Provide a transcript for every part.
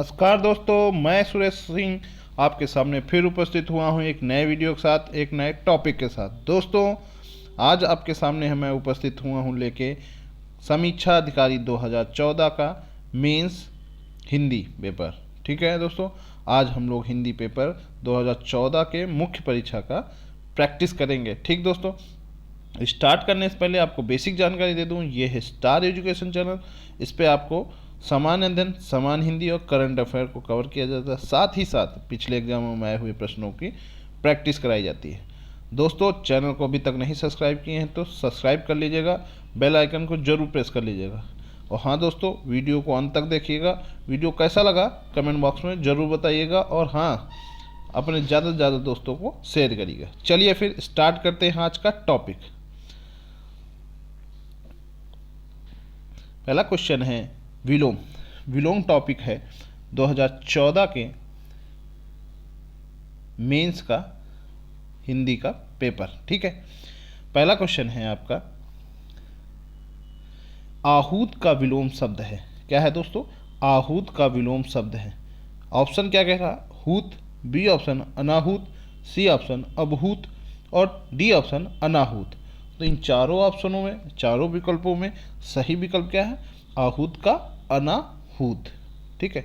नमस्कार दोस्तों, मैं सुरेश सिंह आपके सामने फिर उपस्थित हुआ हूं एक नए वीडियो के साथ, एक नए टॉपिक के साथ। दोस्तों, आज आपके सामने मैं उपस्थित हुआ हूं लेके समीक्षा अधिकारी 2014 का मेंस हिंदी पेपर। ठीक है दोस्तों, आज हम लोग हिंदी पेपर 2014 के मुख्य परीक्षा का प्रैक्टिस करेंगे। ठीक दोस्तों, स्टार्ट करने से पहले आपको बेसिक जानकारी दे दूं, ये है स्टार एजुकेशन चैनल। इस पे आपको समान अध्ययन, समान हिंदी और करंट अफेयर को कवर किया जाता है। साथ ही साथ पिछले एग्जामों में आए हुए प्रश्नों की प्रैक्टिस कराई जाती है। दोस्तों, चैनल को अभी तक नहीं सब्सक्राइब किए हैं तो सब्सक्राइब कर लीजिएगा, बेल आइकन को जरूर प्रेस कर लीजिएगा। और हाँ दोस्तों, वीडियो को अंत तक देखिएगा। वीडियो कैसा लगा कमेंट बॉक्स में ज़रूर बताइएगा, और हाँ, अपने ज़्यादा से ज़्यादा दोस्तों को शेयर करिएगा। चलिए फिर स्टार्ट करते हैं आज का टॉपिक। पहला क्वेश्चन है विलोम। विलोम टॉपिक है 2014 के मेंस का हिंदी का पेपर। ठीक है, पहला क्वेश्चन है आपका, आहूत का विलोम शब्द है। क्या है दोस्तों? आहूत का विलोम शब्द है। ऑप्शन क्या कह रहा? हूत, बी ऑप्शन अनाहूत, सी ऑप्शन अबहूत और डी ऑप्शन अनाहूत। तो इन चारों ऑप्शनों में, चारों विकल्पों में सही विकल्प क्या है? आहूत का अनाहूत। ठीक है,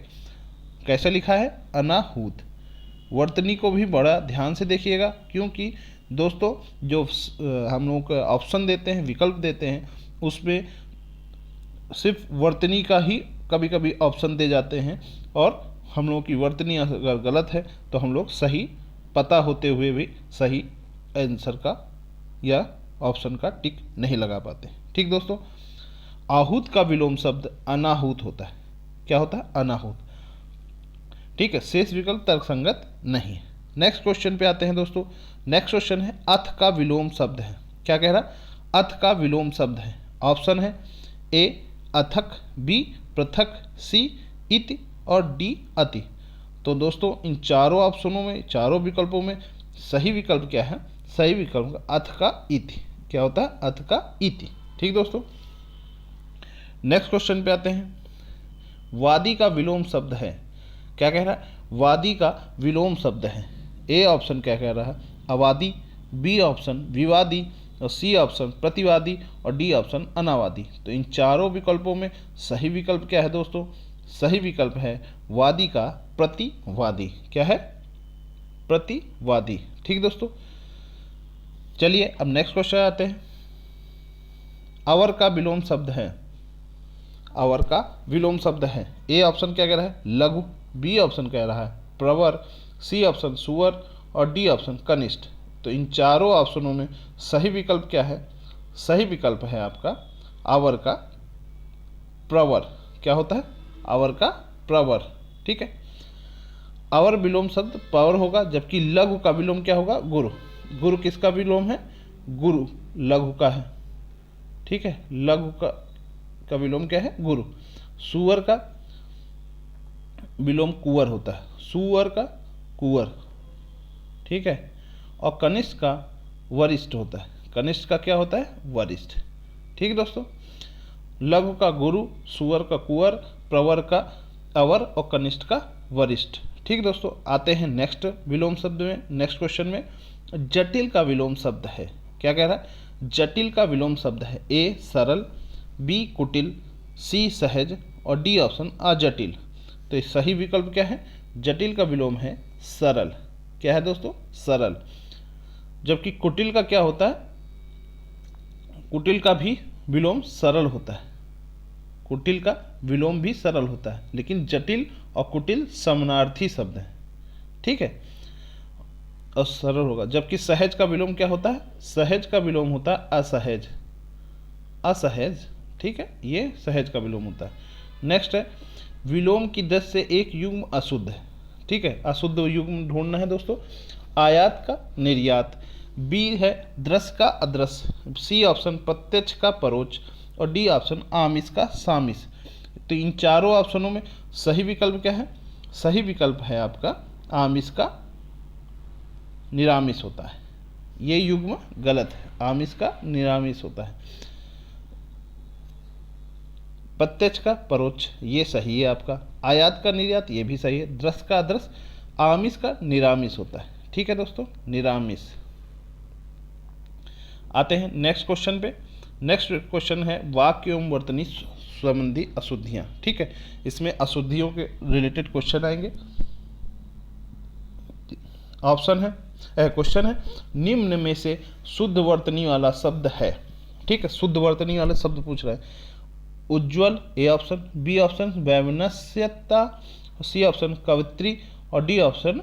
कैसे लिखा है? अनाहूत। वर्तनी को भी बड़ा ध्यान से देखिएगा, क्योंकि दोस्तों जो हम लोग ऑप्शन देते हैं, विकल्प देते हैं, उसमें सिर्फ वर्तनी का ही कभी कभी ऑप्शन दे जाते हैं, और हम लोगों की वर्तनी अगर गलत है तो हम लोग सही पता होते हुए भी सही आंसर का या ऑप्शन का टिक नहीं लगा पाते। ठीक दोस्तों, आहूत का विलोम शब्द अनाहूत होता है। क्या होता है? अनाहूत। ठीक है, शेष विकल्प तर्कसंगत नहीं है। नेक्स्ट क्वेश्चन पे आते हैं दोस्तों। नेक्स्ट क्वेश्चन है अथ का विलोम शब्द है। क्या कह रहा? अथ का विलोम शब्द है। ऑप्शन है ए अथक, बी पृथक, सी इति और डी अति। तो दोस्तों इन चारों ऑप्शनों में, चारों विकल्पों में सही विकल्प क्या है? सही विकल्प अथ का इति। क्या होता है? अथ का इति। ठीक दोस्तों, नेक्स्ट क्वेश्चन पे आते हैं। वादी का विलोम शब्द है। क्या कह रहा है? वादी का विलोम शब्द है। ए ऑप्शन क्या कह रहा है? अवादी, बी ऑप्शन विवादी और सी ऑप्शन प्रतिवादी और डी ऑप्शन अनावादी। तो इन चारों विकल्पों में सही विकल्प क्या है दोस्तों? सही विकल्प है वादी का प्रतिवादी। क्या है? प्रतिवादी। ठीक दोस्तों, चलिए अब नेक्स्ट क्वेश्चन आते हैं। अवर का विलोम शब्द है। अवर का विलोम शब्द है। ए ऑप्शन क्या कह रहा है? लघु, बी ऑप्शन कह रहा है प्रवर, सी ऑप्शन सुअर और डी ऑप्शन कनिष्ठ। तो इन चारों ऑप्शनों में सही विकल्प क्या है? सही विकल्प है आपका अवर का प्रवर। क्या होता है? अवर का प्रवर। ठीक है, अवर विलोम शब्द पवर होगा, जबकि लघु का विलोम क्या होगा? गुरु। गुरु किसका विलोम है? गुरु लघु का है। ठीक है, लघु का विलोम क्या है? गुरु। सुअर का विलोम कुंवर होता है। सुअर का कुंवर। ठीक है, और कनिष्ठ का वरिष्ठ होता है। कनिष्ठ का क्या होता है? वरिष्ठ। ठीक दोस्तों, लघु का गुरु, सुअर का कुंवर, प्रवर का अवर और कनिष्ठ का वरिष्ठ। ठीक दोस्तों, आते हैं नेक्स्ट विलोम शब्द में। नेक्स्ट क्वेश्चन में जटिल का विलोम शब्द है। क्या कह रहा है? जटिल का विलोम शब्द है। ए सरल, बी कुटिल, सी सहज और डी ऑप्शन अजटिल। तो सही विकल्प क्या है? जटिल का विलोम है सरल। क्या है दोस्तों? सरल। जबकि कुटिल का क्या होता है? कुटिल का भी विलोम सरल होता है। कुटिल का विलोम भी सरल होता है, लेकिन जटिल और कुटिल समानार्थी शब्द हैं। ठीक है, और सरल होगा। जबकि सहज का विलोम क्या होता है? सहज का विलोम होता है असहज। असहज। ठीक है, ये सहज का विलोम होता है। नेक्स्ट है विलोम की दृष्टि से एक युग्म अशुद्ध है। ठीक है, अशुद्ध युग्म ढूंढना है दोस्तों। आयात का निर्यात, बी है दृश्य का अदृश्य, सी ऑप्शन प्रत्यक्ष का परोक्ष और डी ऑप्शन आमिष का सामिष। तो इन चारों ऑप्शनों में सही विकल्प क्या है? सही विकल्प है आपका आमिष का निरामिष होता है। ये युग्म गलत है, आमिष का निरामिष होता है। प्रत्यक्ष का परोक्ष ये सही है आपका, आयात का निर्यात ये भी सही है, दृश्य का अदृश्य, आमिष का निरामिष होता है। ठीक है दोस्तों, निरामिष। आते हैं नेक्स्ट क्वेश्चन पे। नेक्स्ट क्वेश्चन है वाक्य एवं वर्तनी संबंधी अशुद्धियाँ। ठीक है, इसमें अशुद्धियों के रिलेटेड क्वेश्चन आएंगे। ऑप्शन है, क्वेश्चन है, निम्न में से शुद्ध वर्तनी वाला शब्द है। ठीक है, शुद्ध वर्तनी वाला शब्द पूछ रहा है। उज्ज्वल ए ऑप्शन, बी ऑप्शन वैमनस्यता, सी ऑप्शन कवित्री और डी ऑप्शन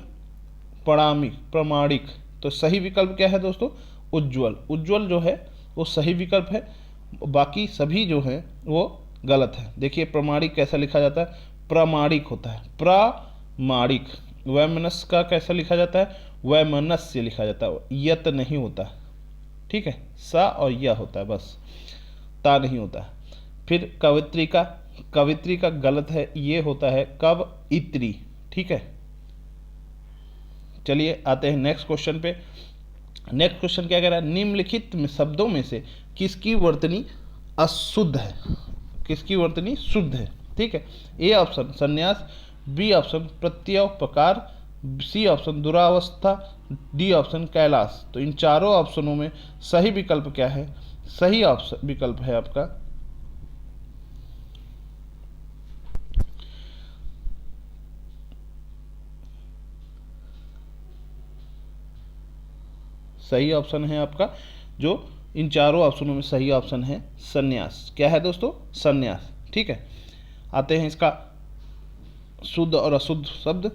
प्रमाणिक। तो सही विकल्प क्या है दोस्तों? उज्ज्वल। उज्ज्वल जो है वो सही विकल्प है, बाकी सभी जो है वो गलत है। देखिए प्रमाणिक कैसा लिखा जाता है? प्रमाणिक होता है, प्रमाणिक। वैमनस्य का कैसा लिखा जाता है? वैमनस्य लिखा जाता है, यत नहीं होता। ठीक है, सा और या होता है बस, ता नहीं होता है। फिर कवित्री का गलत है, ये होता है कवइत्री। ठीक है, चलिए आते हैं नेक्स्ट क्वेश्चन पे। नेक्स्ट क्वेश्चन क्या कह रहा है? निम्नलिखित शब्दों में से किसकी वर्तनी अशुद्ध है? किसकी वर्तनी शुद्ध है? ठीक है, ए ऑप्शन संन्यास, बी ऑप्शन प्रत्योपकार, सी ऑप्शन दुरावस्था, डी ऑप्शन कैलाश। तो इन चारों ऑप्शनों में सही विकल्प क्या है? सही ऑप्शन विकल्प है आपका सही ऑप्शन है आपका जो इन चारों ऑप्शनों में सही ऑप्शन है संन्यास। क्या है दोस्तों? संन्यास। ठीक है, आते हैं इसका शुद्ध और अशुद्ध शब्द।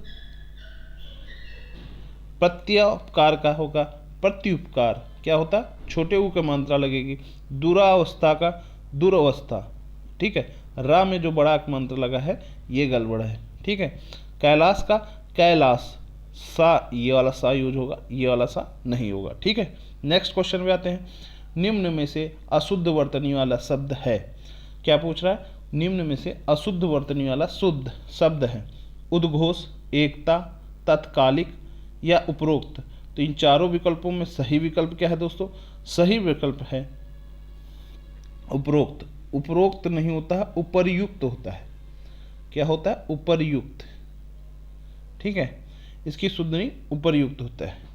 प्रत्योपकार का होगा प्रत्युपकार, क्या होता? छोटे ऊ का मात्रा लगेगी। दुरावस्था का दुरवस्था। ठीक है, रा में जो बड़ा मंत्र लगा है ये गड़बड़ है। ठीक है, कैलाश का कैलाश, सा ये वाला सा यूज होगा, ये वाला सा नहीं होगा। ठीक है, नेक्स्ट क्वेश्चन पे आते हैं। निम्न में से अशुद्ध वर्तनी वाला शब्द है। क्या पूछ रहा है? निम्न में से अशुद्ध वर्तनी वाला शुद्ध शब्द है। उद्घोष, एकता, तत्कालिक या उपरोक्त। तो इन चारों विकल्पों में सही विकल्प क्या है दोस्तों? सही विकल्प है उपरोक्त। उपरोक्त नहीं होता है, उपर्युक्त होता है। क्या होता है? उपर्युक्त। ठीक है, इसकी शुद्ध नहीं, उपर्युक्त होता है।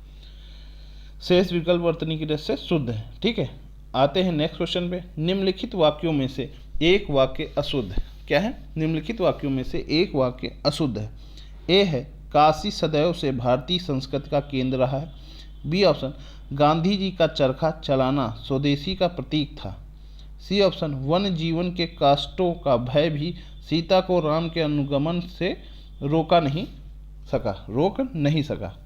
शेष विकल्प वर्तनी की दृष्टि से शुद्ध है। ठीक है, आते हैं नेक्स्ट क्वेश्चन पे। निम्नलिखित वाक्यों में से एक वाक्य अशुद्ध है। क्या है? निम्नलिखित वाक्यों में से एक वाक्य अशुद्ध है। ए है काशी सदैव से भारतीय संस्कृति का केंद्र रहा है। बी ऑप्शन गांधी जी का चरखा चलाना स्वदेशी का प्रतीक था। सी ऑप्शन वन जीवन के कष्टों का भय भी सीता को राम के अनुगमन से रोक नहीं सका।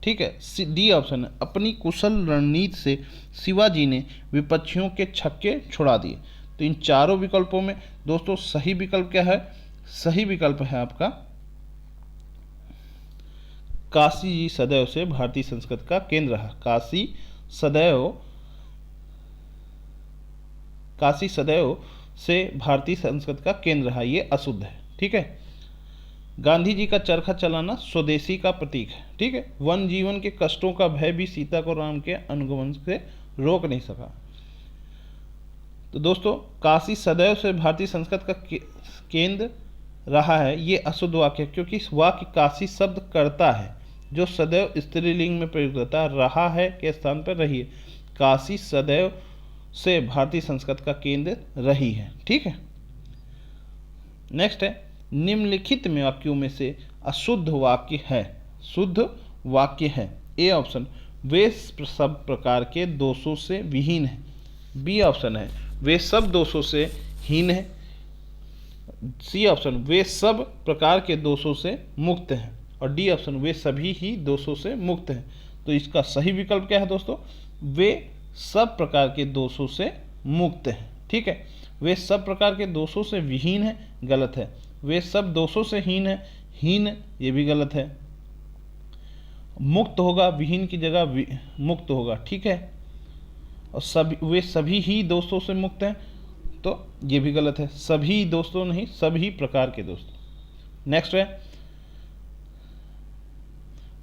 ठीक है, डी ऑप्शन है अपनी कुशल रणनीति से शिवाजी ने विपक्षियों के छक्के छुड़ा दिए। तो इन चारों विकल्पों में दोस्तों सही विकल्प क्या है? सही विकल्प है आपका काशी जी सदैव से भारतीय संस्कृति का केंद्र रहा। काशी सदैव से भारतीय संस्कृति का केंद्र रहा, ये अशुद्ध है। ठीक है, गांधी जी का चरखा चलाना स्वदेशी का प्रतीक है। ठीक है, वन जीवन के कष्टों का भय भी सीता को राम के अनुगमन से रोक नहीं सका। तो दोस्तों काशी सदैव से भारतीय संस्कृति का केंद्र रहा है, ये अशुद्ध वाक्य है, क्योंकि इस वाक्य काशी शब्द करता है जो सदैव स्त्रीलिंग में प्रयुक्त होता है। रहा है के स्थान पर रही है। काशी सदैव से भारतीय संस्कृति का केंद्र रही है। ठीक है, नेक्स्ट है निम्नलिखित में वाक्यों में से अशुद्ध वाक्य है। शुद्ध वाक्य है। ए ऑप्शन वे सब प्रकार के दोषों से विहीन है। बी ऑप्शन है वे सब दोषों से हीन है। सी ऑप्शन वे सब प्रकार के दोषों से मुक्त हैं। और डी ऑप्शन वे सभी ही दोषों से मुक्त हैं। तो इसका सही विकल्प क्या है दोस्तों? वे सब प्रकार के दोषों से मुक्त हैं। ठीक है, वे सब प्रकार के दोषों से विहीन है, गलत है। वे सब दोषों से हीन है, हीन ये भी गलत है। मुक्त होगा, विहीन की जगह मुक्त होगा। ठीक है, और वे सभी ही दोस्तों से मुक्त हैं, तो ये भी गलत है। सभी दोस्तों नहीं, सभी प्रकार के दोस्तों। नेक्स्ट है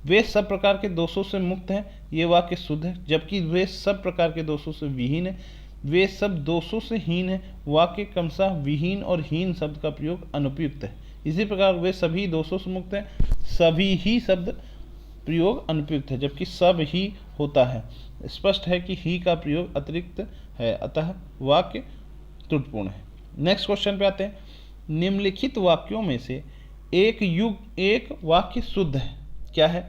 वे सब प्रकार के दोषों से मुक्त हैं, ये वाक्य शुद्ध है। जबकि वे सब प्रकार के दोषों से विहीन है, वे सब दोषों से हीन है। वाक्य क्रमशः विहीन और हीन शब्द का प्रयोग अनुपयुक्त है। इसी प्रकार वे सभी दोषों से मुक्त हैं, सभी ही शब्द प्रयोग अनुपयुक्त है, जबकि सब ही होता है। स्पष्ट है कि ही का प्रयोग अतिरिक्त है, अतः वाक्य त्रुटिपूर्ण है। नेक्स्ट क्वेश्चन पे आते हैं। निम्नलिखित वाक्यों में से एक वाक्य शुद्ध है, क्या है?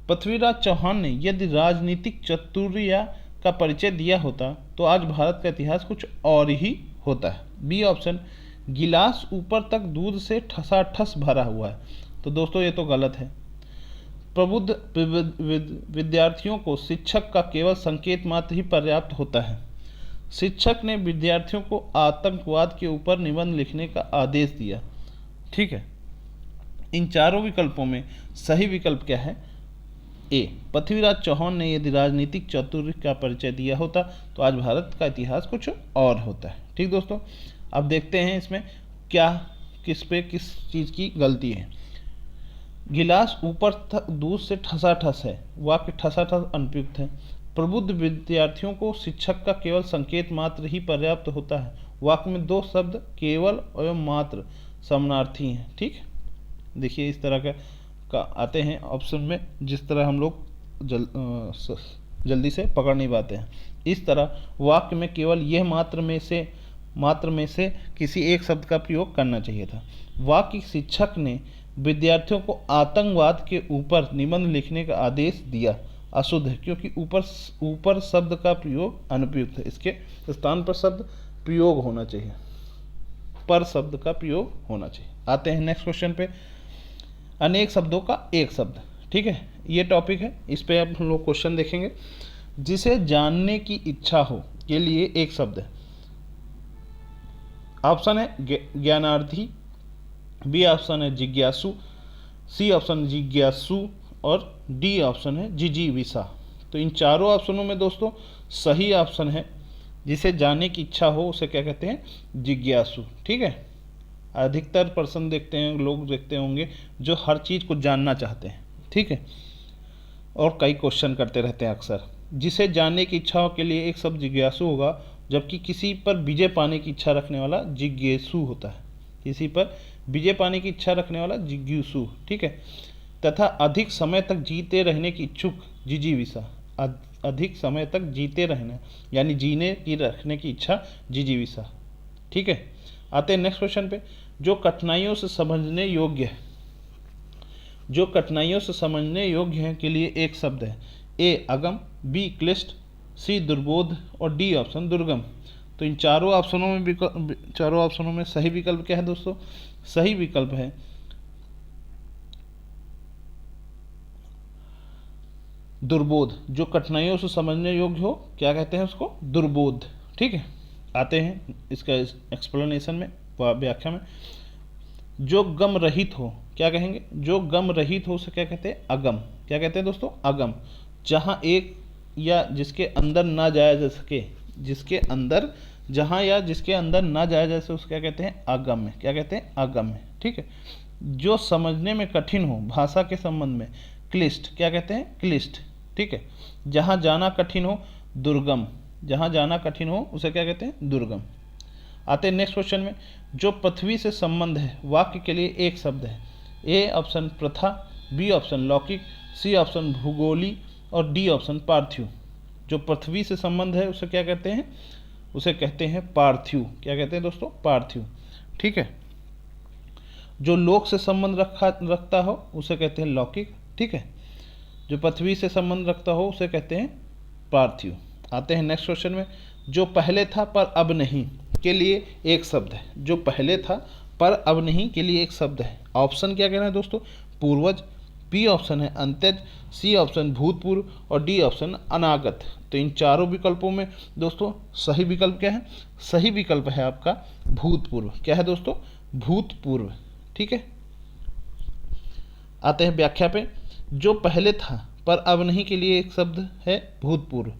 पृथ्वीराज चौहान ने यदि राजनीतिक चातुर्य का परिचय दिया होता तो आज भारत का इतिहास कुछ और ही होता है। बी ऑप्शन, गिलास ऊपर तक दूध से ठसाठस भरा हुआ है। तो दोस्तों ये तो गलत है। प्रबुद्ध विद्यार्थियों को शिक्षक का केवल संकेत मात्र ही पर्याप्त होता है। शिक्षक ने विद्यार्थियों को आतंकवाद के ऊपर निबंध लिखने का आदेश दिया। ठीक है, इन चारों विकल्पों में सही विकल्प क्या है? ए, पृथ्वीराज चौहान ने यदि राजनीतिक चातुर्य का परिचय दिया होता तो आज भारत का इतिहास कुछ और होता है। ठीक दोस्तों, अब देखते हैं इसमें क्या किस चीज़ की गलती है। गिलास ऊपर तक दूध से ठसाठस है, वाक्य ठसाठस अनुपयुक्त है। प्रबुद्ध विद्यार्थियों को शिक्षक का केवल संकेत मात्र ही पर्याप्त होता है, वाक्य में दो शब्द केवल एवं मात्र समानार्थी हैं। ठीक, देखिए इस तरह का आते हैं ऑप्शन में, जिस तरह हम लोग जल्दी से पकड़ नहीं पाते हैं। इस तरह वाक्य में केवल यह मात्र में से किसी एक शब्द का प्रयोग करना चाहिए था। वाक्य शिक्षक ने विद्यार्थियों को आतंकवाद के ऊपर निबंध लिखने का आदेश दिया अशुद्ध है, क्योंकि ऊपर शब्द का प्रयोग अनुपयुक्त है। इसके स्थान पर शब्द प्रयोग होना चाहिए, पर शब्द का प्रयोग होना चाहिए। आते हैं नेक्स्ट क्वेश्चन पे। अनेक शब्दों का एक शब्द। ठीक है, ये टॉपिक है, इस पे अब हम लोग क्वेश्चन देखेंगे। जिसे जानने की इच्छा हो के लिए एक शब्द है। ऑप्शन है ज्ञानार्थी, बी ऑप्शन है जिज्ञासु, सी ऑप्शन जिज्ञासु और डी ऑप्शन है जिजीविषा। तो इन चारों ऑप्शनों में दोस्तों सही ऑप्शन है जिसे जानने की इच्छा हो उसे क्या कहते हैं? जिज्ञासु। ठीक है, अधिकतर पर्सन लोग देखते होंगे जो हर चीज़ को जानना चाहते हैं। ठीक है, और कई क्वेश्चन करते रहते हैं अक्सर। जिसे जानने की इच्छा हो के लिए एक शब्द जिज्ञासु होगा, जबकि किसी पर विजय पाने की इच्छा रखने वाला जिज्ञासु होता है। किसी पर विजय पाने की इच्छा रखने वाला जिज्ञासु। ठीक है, तथा अधिक समय तक जीते रहने की इच्छुक जिजीविषा। अधिक समय तक जीते रहना यानी जीने की रखने की इच्छा जिजीविषा। ठीक है, आते हैं नेक्स्ट क्वेश्चन पे। जो कठिनाइयों से समझने योग्य है, जो कठिनाइयों से समझने योग्य है के लिए एक शब्द है। ए अगम, बी क्लिष्ट, सी दुर्बोध और डी ऑप्शन दुर्गम। तो इन चारों ऑप्शनों में सही विकल्प क्या है दोस्तों? सही विकल्प है दुर्बोध। जो कठिनाइयों से समझने योग्य हो, क्या कहते हैं उसको? दुर्बोध। ठीक है, आते हैं इसका एक्सप्लेनेशन में, व्याख्या में। जो गम रहित हो, क्या कहेंगे? जो गम रहित हो उसे क्या कहते हैं? अगम। क्या कहते हैं दोस्तों? अगम। जहाँ एक या जिसके अंदर ना जाया जा सके, जिसके अंदर ना जाया जा सके उसे क्या कहते हैं? अगम्य। क्या कहते हैं? अगम्य। ठीक है, जो समझने में कठिन हो भाषा के संबंध में, क्लिष्ट। क्या कहते हैं? क्लिष्ट। ठीक है, जहाँ जाना कठिन हो, दुर्गम। जहाँ जाना कठिन हो उसे क्या कहते हैं? दुर्गम। आते हैं नेक्स्ट क्वेश्चन में। जो पृथ्वी से संबंध है वाक्य के लिए एक शब्द है। ए ऑप्शन प्रथा, बी ऑप्शन लौकिक, सी ऑप्शन भूगोली और डी ऑप्शन पार्थिव। जो पृथ्वी से संबंध है उसे क्या कहते हैं? उसे कहते हैं पार्थिव। क्या कहते हैं दोस्तों? पार्थिव। ठीक है, जो लोक से संबंध रखता हो उसे कहते हैं लौकिक। ठीक है, जो पृथ्वी से संबंध रखता हो उसे कहते हैं पार्थिव। आते हैं नेक्स्ट क्वेश्चन में। जो पहले था पर अब नहीं के लिए एक शब्द है। जो पहले था पर अब नहीं के लिए एक शब्द है। ऑप्शन क्या कहना है दोस्तों? पूर्वज, बी ऑप्शन है अंत्यज, सी ऑप्शन भूतपूर्व और डी ऑप्शन अनागत। तो इन चारों विकल्पों में दोस्तों सही विकल्प क्या है? सही विकल्प है आपका भूतपूर्व। क्या है दोस्तों? भूतपूर्व। ठीक है, आते हैं व्याख्या पे। जो पहले था पर अब नहीं के लिए एक शब्द है भूतपूर्व।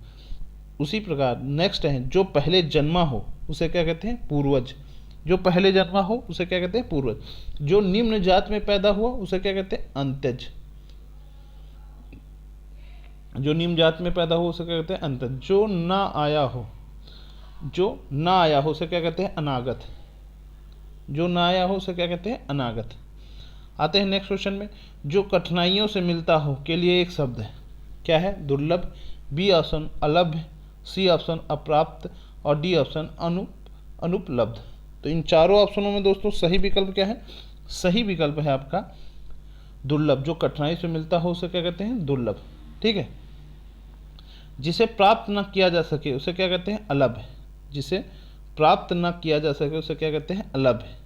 उसी प्रकार नेक्स्ट है जो पहले जन्मा हो उसे क्या कहते हैं? पूर्वज। जो पहले जन्मा हो उसे क्या कहते हैं? पूर्वज। जो निम्न जात में पैदा हुआ उसे क्या कहते हैं? अंत्यज। जो निम्न जात में पैदा हो उसे क्या कहते हैं? अंत्यज। जो ना आया हो जो ना आया हो उसे क्या कहते हैं? अनागत। जो ना आया हो उसे क्या कहते हैं? अनागत। आते हैं नेक्स्ट क्वेश्चन में, जो कठिनाइयों से मिलता हो के लिए एक शब्द है, क्या है? दुर्लभ। बी ऑप्शन अलभ्य, सी ऑप्शन अप्राप्त और डी ऑप्शन अनुपलब्ध। तो इन चारों ऑप्शनों में दोस्तों सही विकल्प क्या है? सही विकल्प है आपका दुर्लभ। जो कठिनाई से मिलता हो उसे क्या कहते हैं? दुर्लभ। ठीक है। जिसे प्राप्त न किया जा सके उसे क्या कहते हैं? अलभ्य। जिसे प्राप्त न किया जा सके उसे क्या कहते हैं? अलभ्य।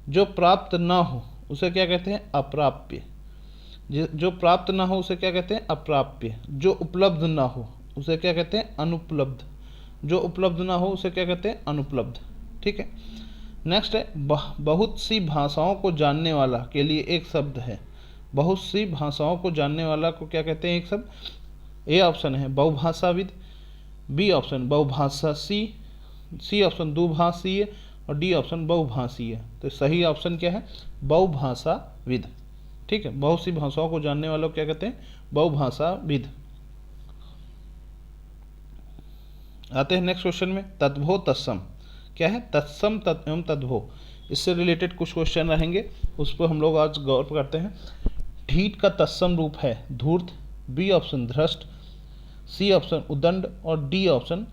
जो प्राप्त न हो उसे क्या कहते हैं? अप्राप्य। जो प्राप्त ना हो उसे क्या कहते हैं? अप्राप्य। जो उपलब्ध ना हो उसे क्या कहते हैं? अनुपलब्ध। जो उपलब्ध ना हो उसे क्या कहते हैं? अनुपलब्ध। ठीक है। नेक्स्ट है, बहुत सी भाषाओं को जानने वाला के लिए एक शब्द है। बहुत सी भाषाओं को जानने वाला को क्या कहते हैं? एक शब्द। ए ऑप्शन है बहुभाषाविद, बी ऑप्शन बहुभाषासी, सी ऑप्शन दुभाषीय और डी ऑप्शन बहुभाषीय। तो सही ऑप्शन क्या है? बहुभाषाविद। ठीक है। बहुत सी भाषाओं को जानने वालों को क्या कहते हैं? बहुभाषाविद। आते हैं नेक्स्ट क्वेश्चन में, तद्भव तत्सम क्या है? तत्सम एवं तद्भव, इससे रिलेटेड कुछ क्वेश्चन रहेंगे, उस पर हम लोग आज गौर करते हैं। ढीठ का तत्सम रूप है धूर्त, बी ऑप्शन धृष्ट, सी ऑप्शन उदंड और डी ऑप्शन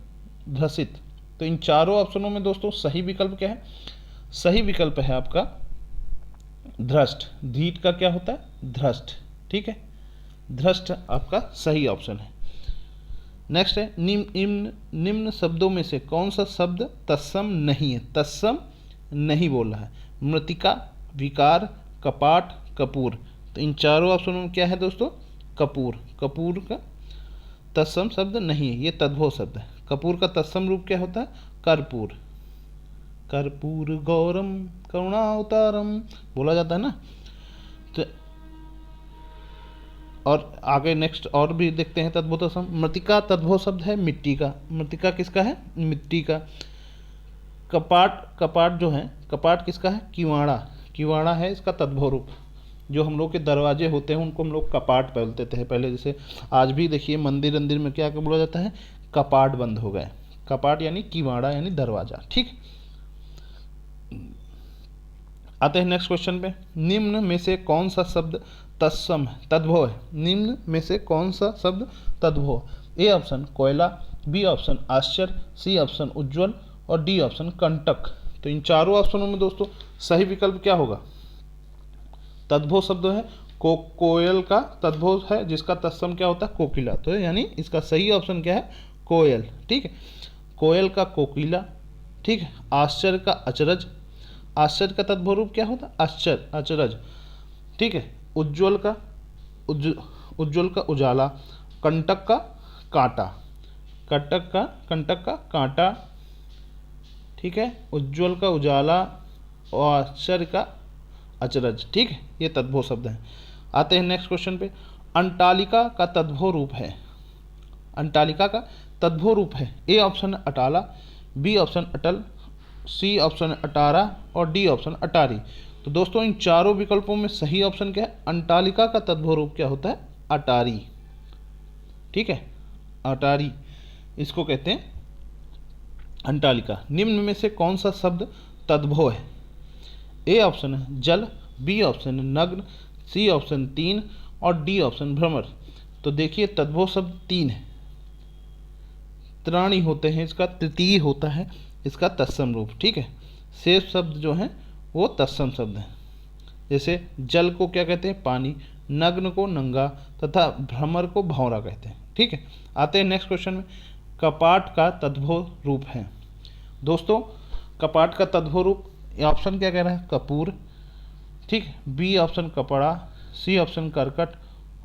धृषित। तो इन चारों ऑप्शनों में दोस्तों सही विकल्प क्या है? सही विकल्प है आपका धृष्ट। ढीठ का क्या होता है? धृष्ट। ठीक है। धृष्ट आपका सही ऑप्शन है। नेक्स्ट है, निम्न शब्दों में से कौन सा शब्द तत्सम नहीं है? तत्सम नहीं बोल रहा है। मृतिका, विकार, कपाट, कपूर। तो इन चारों ऑप्शनों में क्या है दोस्तों? कपूर। कपूर का तत्सम शब्द नहीं है, ये तद्भव शब्द है। कपूर का तत्सम रूप क्या होता है? कर्पूर। कर्पूर गौरम करुणावतारम बोला जाता है ना। तो और आगे नेक्स्ट और भी देखते हैं तद्भव तत्सम। मृतिका तद्भव शब्द है मिट्टी का। मृतिका किसका है? मिट्टी का। कपाट, कपाट जो है, कपाट किसका है? किवाड़ा। किवाड़ा है इसका तद्भव रूप। जो हम लोग के दरवाजे होते हैं उनको हम लोग कपाट बोलते थे पहले, जैसे आज भी देखिए मंदिर अंदिर में क्या बोला जाता है? कपाट बंद हो गए। कपाट यानी किवाड़ा यानी दरवाजा। ठीक। आते हैं नेक्स्ट क्वेश्चन पे, निम्न में से कौन सा शब्द तत्सम है? तद्भव है। निम्न में से कौन सा शब्द तद्भव? ए ऑप्शन कोयला, बी ऑप्शन आश्चर्य, सी ऑप्शन उज्ज्वल और डी ऑप्शन कंटक। तो इन चारों ऑप्शनों में दोस्तों सही विकल्प क्या होगा? तद्भव शब्द है कोयल का तद्भव है, जिसका तत्सम क्या होता है? कोकिला। तो यानी इसका सही ऑप्शन क्या है? कोयल। ठीक है। कोयल का कोकिला। ठीक है। आश्चर्य का अचरज। आश्चर्य का तद्भव रूप क्या होता है? आश्चर्य, अचरज। ठीक है। उज्ज्वल का उज्ज्वल का उजाला। कंटक का कांटा। कंटक का कांटा। ठीक है। उज्ज्वल का उजाला और आश्चर्य का अचरज। ठीक है। ये तद्भव शब्द हैं। आते हैं नेक्स्ट क्वेश्चन पे, अंटालिका का तद्भव रूप है। अंटालिका का तद्भव रूप है। ए ऑप्शन अटाला, बी ऑप्शन अटल, सी ऑप्शन अटारा और डी ऑप्शन अटारी। तो दोस्तों इन चारों विकल्पों में सही ऑप्शन क्या है? अंटालिका का तद्भव रूप क्या होता है? अटारी। ठीक है। अटारी इसको कहते हैं अंटालिका। निम्न में से कौन सा शब्द तद्भव है? ए ऑप्शन है जल, बी ऑप्शन है नग्न, सी ऑप्शन तीन और डी ऑप्शन भ्रमर। तो देखिए तद्भव शब्द तीन है, त्राणी होते हैं, इसका तृतीय होता है इसका तत्सम रूप। ठीक है। शेष शब्द जो हैं वो तत्सम शब्द हैं। जैसे जल को क्या कहते हैं? पानी, नग्न को नंगा तथा भ्रमर को भंवरा कहते हैं। ठीक है। आते हैं नेक्स्ट क्वेश्चन में, कपाट का तद्भव रूप है। दोस्तों कपाट का तद्भव रूप ऑप्शन क्या कह रहा है? कपूर। ठीक है। बी ऑप्शन कपड़ा, सी ऑप्शन करकट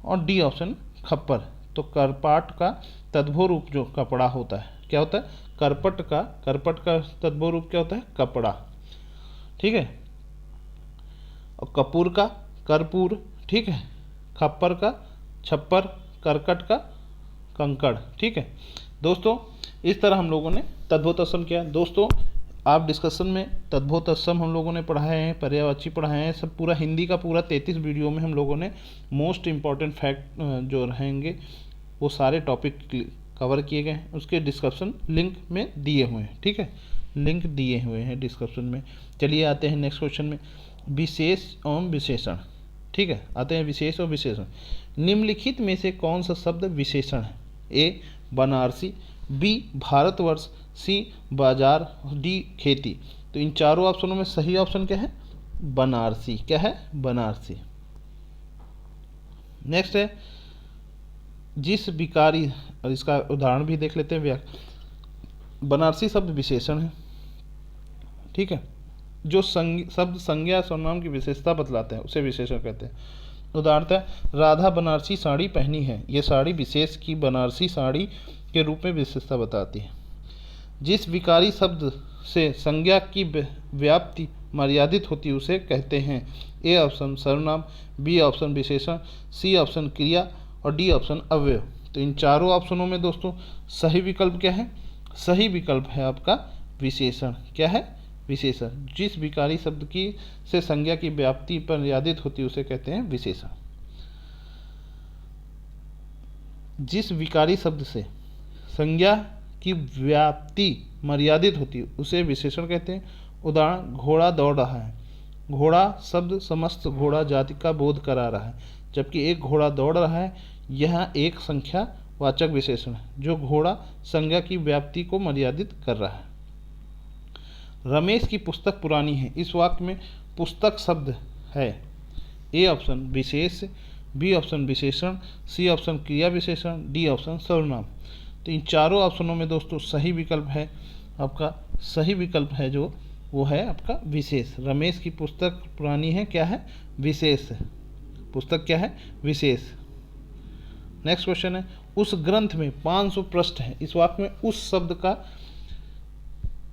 और डी ऑप्शन खप्पर। तो कपाट का तद्भव रूप जो कपड़ा होता है क्या होता है? करपट का तद्भव रूप क्या होता है? कपड़ा। ठीक है। और कपूर का कर्पूर। ठीक है। खप्पर का छप्पर, करकट का कंकड़। ठीक है। दोस्तों इस तरह हम लोगों ने तद्भव तत्सम किया। दोस्तों आप डिस्कशन में तद्भव तत्सम हम लोगों ने पढ़ाए हैं, पर्यायवाची पढ़ाए हैं, सब पूरा हिंदी का पूरा 33 वीडियो में हम लोगों ने मोस्ट इम्पॉर्टेंट फैक्ट जो रहेंगे वो सारे टॉपिक कवर किए गए हैं, उसके डिस्क्रिप्शन लिंक में दिए हुए हैं, ठीक है, लिंक दिए हुए हैं डिस्क्रिप्शन में। चलिए आते हैं नेक्स्ट क्वेश्चन में, विशेष एवं विशेषण, ठीक है, आते हैं विशेष और विशेषण। निम्नलिखित में से कौन सा शब्द विशेषण है? ए बनारसी, बी भारतवर्ष, सी बाजार, डी खेती। तो इन चारों ऑप्शनों में सही ऑप्शन क्या है? बनारसी। क्या है? बनारसी। नेक्स्ट है, जिस विकारी, और इसका उदाहरण भी देख लेते हैं। बनारसी शब्द विशेषण है, ठीक है, जो शब्द संज्ञा सर्वनाम की विशेषता बतलाते हैं उसे विशेषण कहते हैं। उदाहरणतः राधा बनारसी साड़ी पहनी है, ये साड़ी विशेष की बनारसी साड़ी के रूप में विशेषता बताती है। जिस विकारी शब्द से संज्ञा की व्याप्ति मर्यादित होती है उसे कहते हैं। ए ऑप्शन सर्वनाम, बी ऑप्शन विशेषण, सी ऑप्शन क्रिया और डी ऑप्शन अव्यय। तो इन चारों ऑप्शनों में दोस्तों सही विकल्प क्या है? सही विकल्प है आपका विशेषण। क्या है? विशेषण। जिस विकारी शब्द की से संज्ञा की व्याप्ति पर मर्यादित होती है उसे कहते हैं विशेषण। जिस विकारी शब्द से संज्ञा की व्याप्ति मर्यादित होती है उसे विशेषण कहते हैं। उदाहरण, घोड़ा दौड़ रहा है। घोड़ा शब्द समस्त घोड़ा जाति का बोध करा रहा है, जबकि एक घोड़ा दौड़ रहा है, यह एक संख्या वाचक विशेषण है जो घोड़ा संज्ञा की व्याप्ति को मर्यादित कर रहा है। रमेश की पुस्तक पुरानी है, इस वाक्य में पुस्तक शब्द है। ए ऑप्शन विशेष, बी ऑप्शन विशेषण, सी ऑप्शन क्रिया विशेषण, डी ऑप्शन सर्वनाम। तो इन चारों ऑप्शनों में दोस्तों सही विकल्प है आपका, सही विकल्प है जो वो है आपका विशेष। रमेश की पुस्तक पुरानी है, क्या है? विशेष। पुस्तक क्या है? विशेष। नेक्स्ट क्वेश्चन है, उस ग्रंथ में 500 पृष्ठ है, इस वाक्य में उस शब्द का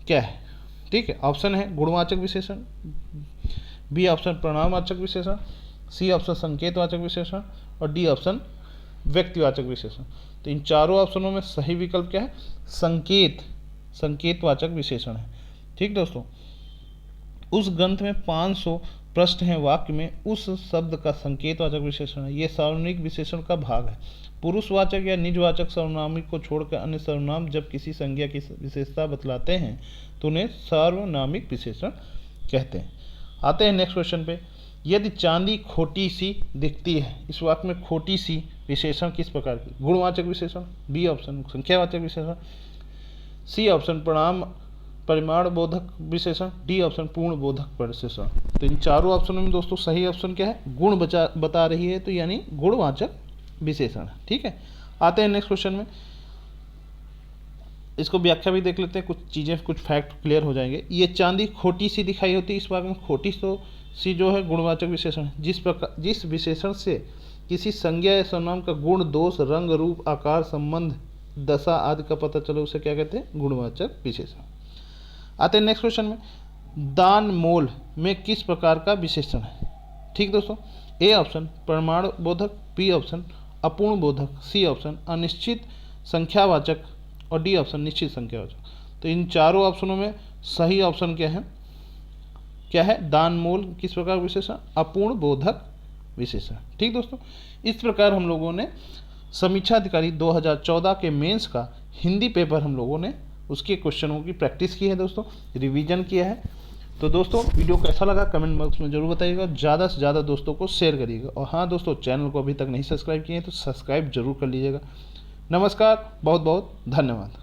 क्या है? ठीक है, ऑप्शन है गुणवाचक विशेषण, बी ऑप्शन परिणामवाचक विशेषण, सी ऑप्शन संकेतवाचक विशेषण और डी ऑप्शन व्यक्तिवाचक विशेषण। तो इन चारों ऑप्शनों में सही विकल्प क्या है? संकेतवाचक विशेषण है। ठीक दोस्तों, उस ग्रंथ में 500 पृष्ठ हैं, वाक्य में उस शब्द का संकेतवाचक विशेषण है। ये सार्वनामिक विशेषण का भाग है। पुरुषवाचक या निजवाचक सर्वनामिक को छोड़कर अन्य सर्वनाम जब किसी संज्ञा की विशेषता बतलाते हैं तो उन्हें सार्वनामिक विशेषण कहते हैं। आते हैं नेक्स्ट क्वेश्चन पे। यदि चांदी खोटी सी दिखती है, इस वाक्य में खोटी सी विशेषण किस प्रकार की? गुणवाचक विशेषण, बी ऑप्शन संख्यावाचक विशेषण, सी ऑप्शन परिमाण बोधक विशेषण, डी ऑप्शन पूर्ण बोधक विशेषण। तो इन चारों ऑप्शनों में दोस्तों सही ऑप्शन क्या है? गुण बता रही है, तो यानी गुणवाचक विशेषण। ठीक है, आते हैं नेक्स्ट क्वेश्चन में। इसको व्याख्या भी देख लेते हैं, कुछ चीज़ें, कुछ फैक्ट क्लियर हो जाएंगे। ये चांदी खोटी सी दिखाई होती है, इस भाग में खोटी सी जो है गुणवाचक विशेषण। जिस विशेषण से किसी संज्ञा या सर्वनाम का गुण, दोष, रंग, रूप, आकार, संबंध, दशा आदि का पता चले उसे क्या कहते हैं? गुणवाचक विशेषण। आते हैं नेक्स्ट क्वेश्चन में। दान मोल में किस प्रकार का विशेषण है? ठीक दोस्तों, ए ऑप्शन परिमाण बोधक, बी ऑप्शन अपूर्ण बोधक, सी ऑप्शन अनिश्चित संख्यावाचक और डी ऑप्शन निश्चित संख्यावाचक। तो इन चारों ऑप्शनों में सही ऑप्शन क्या है? क्या है? दान मोल किस प्रकार विशेषण? अपूर्ण बोधक विशेषण। ठीक दोस्तों, इस प्रकार हम लोगों ने समीक्षा अधिकारी 2014 के मेंस का हिंदी पेपर हम लोगों ने उसके क्वेश्चनों की प्रैक्टिस की है दोस्तों, रिवीजन किया है। तो दोस्तों वीडियो कैसा लगा कमेंट बॉक्स में जरूर बताइएगा, ज़्यादा से ज़्यादा दोस्तों को शेयर करिएगा। और हाँ दोस्तों, चैनल को अभी तक नहीं सब्सक्राइब किए हैं तो सब्सक्राइब जरूर कर लीजिएगा। नमस्कार, बहुत बहुत धन्यवाद।